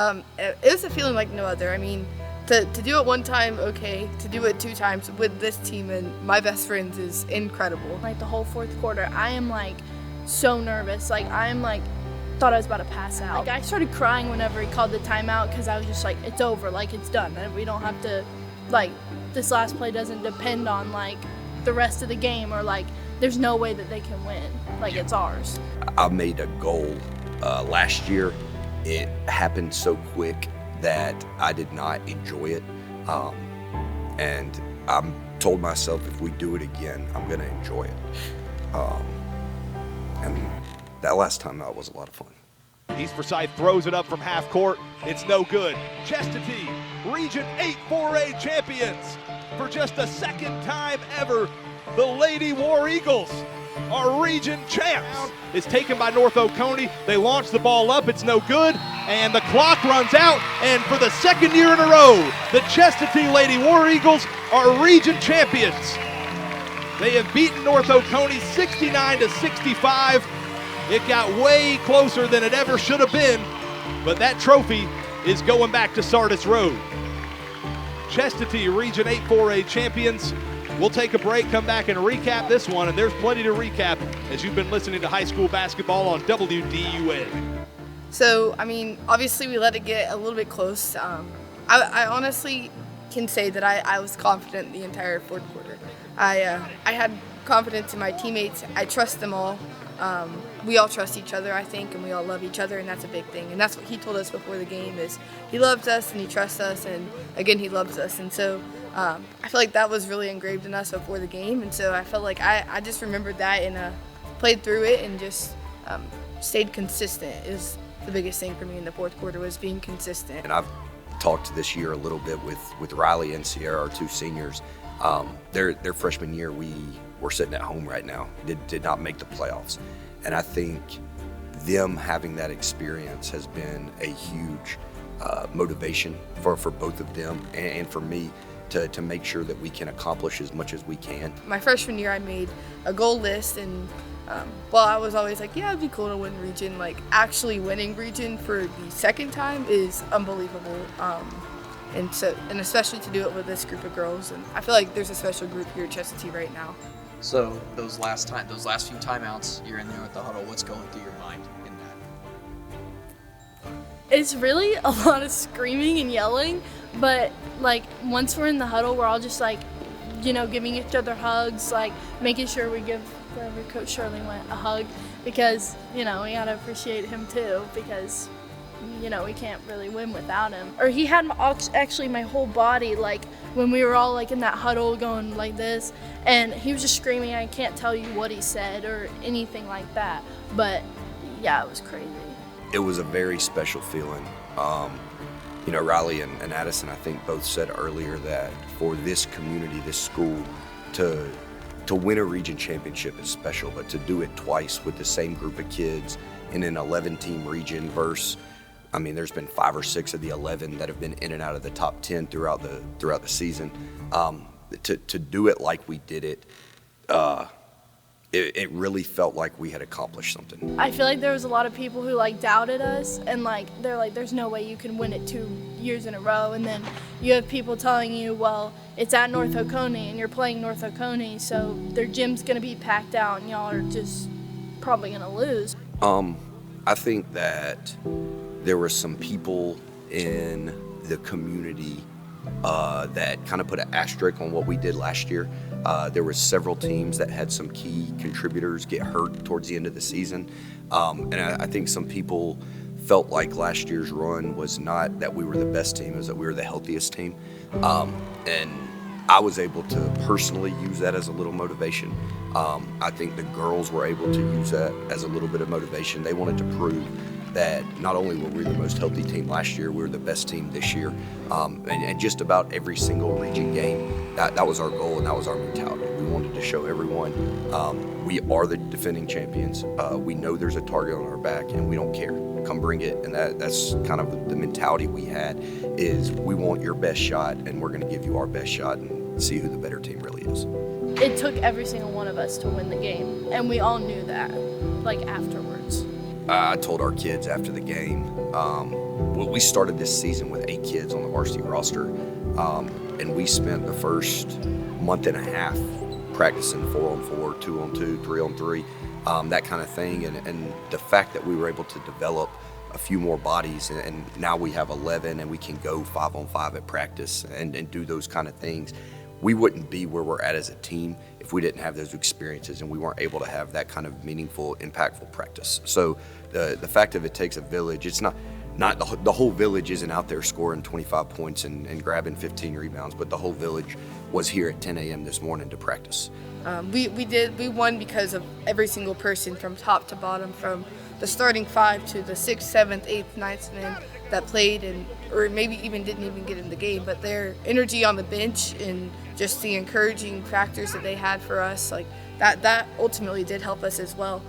It was a feeling like no other. I mean, to do it one time, okay. To do it 2 times with this team and my best friends is incredible. Like the whole fourth quarter, I am like so nervous. Like I'm like thought I was about to pass out. Like I started crying whenever he called the timeout because I was just like, it's over, like it's done. And we don't have to, like this last play doesn't depend on like the rest of the game or like there's no way that they can win. Like it's ours. I made a goal last year. It happened so quick that I did not enjoy it. And I told myself if we do it again, I'm gonna enjoy it. And that last time out was a lot of fun. East Forsyth throws it up from half court. It's no good. Chestatee, Region 8 4A champions. For just the second time ever, the Lady War Eagles are region champs. It's taken by North Oconee. They launch the ball up. It's no good. And the clock runs out. And for the second year in a row, the Chestatee Lady War Eagles are region champions. They have beaten North Oconee 69-65. It got way closer than it ever should have been, but that trophy is going back to Sardis Road. Chestatee Region 8 4A champions. We'll take a break, come back and recap this one, and there's plenty to recap as you've been listening to high school basketball on WDUN. So, I mean, obviously we let it get a little bit close. I honestly can say that I was confident the entire fourth quarter. I had confidence in my teammates. I trust them all. We all trust each other, I think, and we all love each other, and that's a big thing. And that's what he told us before the game is he loves us and he trusts us, and again, he loves us. And so I feel like that was really engraved in us before the game, and so I felt like I just remembered that and played through it and just stayed consistent is the biggest thing for me in the fourth quarter was being consistent. And I've talked this year a little bit with Riley and Sierra, our 2 seniors. Their freshman year, we were sitting at home right now, did not make the playoffs. And I think them having that experience has been a huge motivation for both of them and for me to make sure that we can accomplish as much as we can. My freshman year, I made a goal list, and I was always like, yeah, it'd be cool to win region. Like actually winning region for the second time is unbelievable. And especially to do it with this group of girls, and I feel like there's a special group here at Chestatee right now. So those last few timeouts, you're in there with the huddle. What's going through your mind in that? It's really a lot of screaming and yelling, but like once we're in the huddle, we're all just like, giving each other hugs, like making sure we give wherever Coach Shirley went a hug because, we gotta appreciate him too because, we can't really win without him. Or he had actually my whole body, like when we were all like in that huddle going like this, and he was just screaming. I can't tell you what he said or anything like that, but yeah, it was crazy. It was a very special feeling. Riley and Addison, I think, both said earlier that for this community, this school, to win a region championship is special, but to do it twice with the same group of kids in an 11-team region versus, there's been 5 or 6 of the 11 that have been in and out of the top 10 throughout the season. To do it like we did it, it really felt like we had accomplished something. I feel like there was a lot of people who like doubted us and like they're like, there's no way you can win it 2 years in a row. And then you have people telling you, well, it's at North Oconee and you're playing North Oconee, so their gym's gonna be packed out and y'all are just probably gonna lose. I think that there were some people in the community that kind of put an asterisk on what we did last year. There were several teams that had some key contributors get hurt towards the end of the season. And I think some people felt like last year's run was not that we were the best team, it was that we were the healthiest team. And I was able to personally use that as a little motivation. I think the girls were able to use that as a little bit of motivation. They wanted to prove that not only were we the most healthy team last year, we were the best team this year. And just about every single region game, that was our goal and that was our mentality. We wanted to show everyone we are the defending champions. We know there's a target on our back and we don't care. Come bring it. And that's kind of the mentality we had is we want your best shot and we're gonna give you our best shot and see who the better team really is. It took every single one of us to win the game, and we all knew that, like afterwards. I told our kids after the game, we started this season with 8 kids on the varsity roster, and we spent the first month and a half practicing 4-on-4, 2-on-2, 3-on-3, that kind of thing. And the fact that we were able to develop a few more bodies, and now we have 11 and we can go 5-on-5 at practice and do those kind of things. We wouldn't be where we're at as a team if we didn't have those experiences and we weren't able to have that kind of meaningful, impactful practice. So the fact of it takes a village. It's not the whole village isn't out there scoring 25 points and grabbing 15 rebounds, but the whole village was here at 10 a.m. this morning to practice. We won because of every single person from top to bottom, from the starting 5 to the 6th, 7th, 8th, 9th men that played or maybe even didn't even get in the game, but their energy on the bench and just the encouraging factors that they had for us, like that ultimately did help us as well.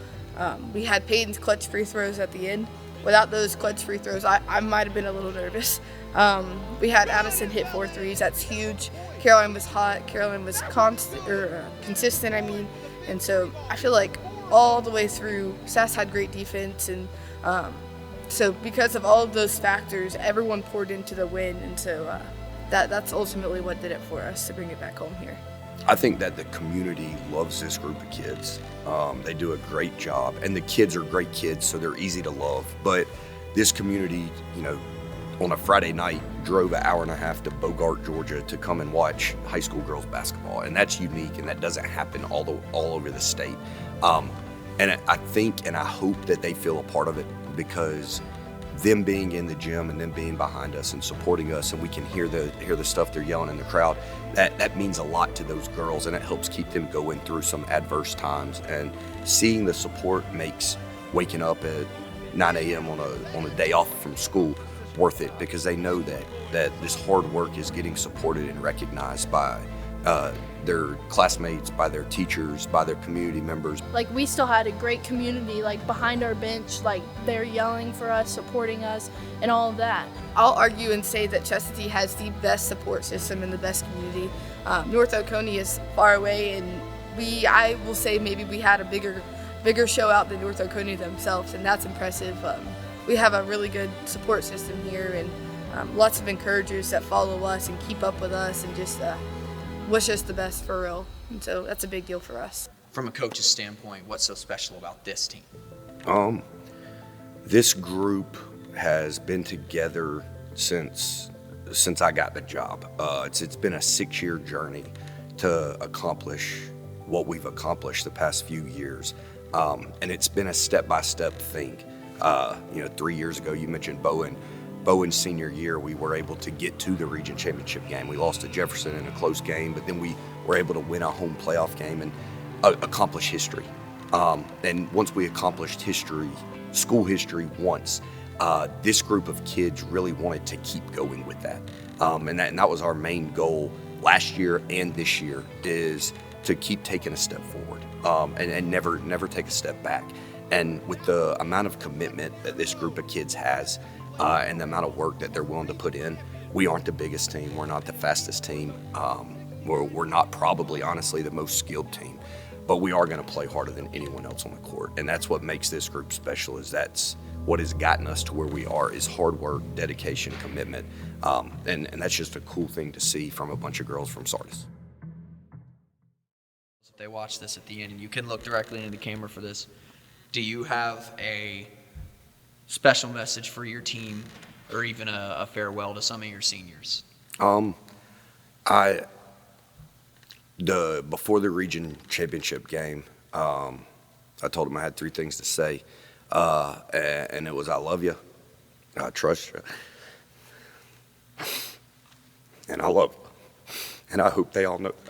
We had Peyton's clutch free throws at the end. Without those clutch free throws, I might have been a little nervous. We had Addison hit 4 threes. That's huge. Caroline was hot. Caroline was consistent, and so I feel like all the way through, Sass had great defense, and so because of all of those factors, everyone poured into the win, and so that's ultimately what did it for us to bring it back home here. I think that the community loves this group of kids. They do a great job, and the kids are great kids, so they're easy to love. But this community, on a Friday night, drove an hour and a half to Bogart, Georgia to come and watch high school girls basketball, and that's unique, and that doesn't happen all over the state. And I think and I hope that they feel a part of it, because them being in the gym and them being behind us and supporting us, and we can hear the stuff they're yelling in the crowd, that means a lot to those girls, and it helps keep them going through some adverse times. And seeing the support makes waking up at 9 a.m. on a day off from school worth it, because they know that this hard work is getting supported and recognized by their classmates, by their teachers, by their community members. Like, we still had a great community, like, behind our bench, like, they're yelling for us, supporting us, and all of that. I'll argue and say that Chestatee has the best support system and the best community. North Oconee is far away, and I will say maybe we had a bigger show out than North Oconee themselves, and that's impressive. We have a really good support system here, and lots of encouragers that follow us and keep up with us and just wish us the best for real. And so that's a big deal for us. From a coach's standpoint, what's so special about this team? This group has been together since I got the job. It's been a 6-year journey to accomplish what we've accomplished the past few years. And it's been a step-by-step thing. 3 years ago, you mentioned Bowen's senior year, we were able to get to the region championship game. We lost to Jefferson in a close game, but then we were able to win a home playoff game and accomplish history. And once we accomplished school history once, this group of kids really wanted to keep going with that. And that was our main goal last year and this year, is to keep taking a step forward and never take a step back. And with the amount of commitment that this group of kids has, and the amount of work that they're willing to put in, we aren't the biggest team. We're not the fastest team. We're not probably, honestly, the most skilled team. But we are going to play harder than anyone else on the court. And that's what makes this group special, is that's what has gotten us to where we are, is hard work, dedication, commitment. And that's just a cool thing to see from a bunch of girls from Sardis. If they watch this at the end, and you can look directly into the camera for this, do you have a special message for your team, or even a farewell to some of your seniors? Before the region championship game, I told them I had 3 things to say, and it was, I love you, I trust you, and I love you, and I hope they all know that.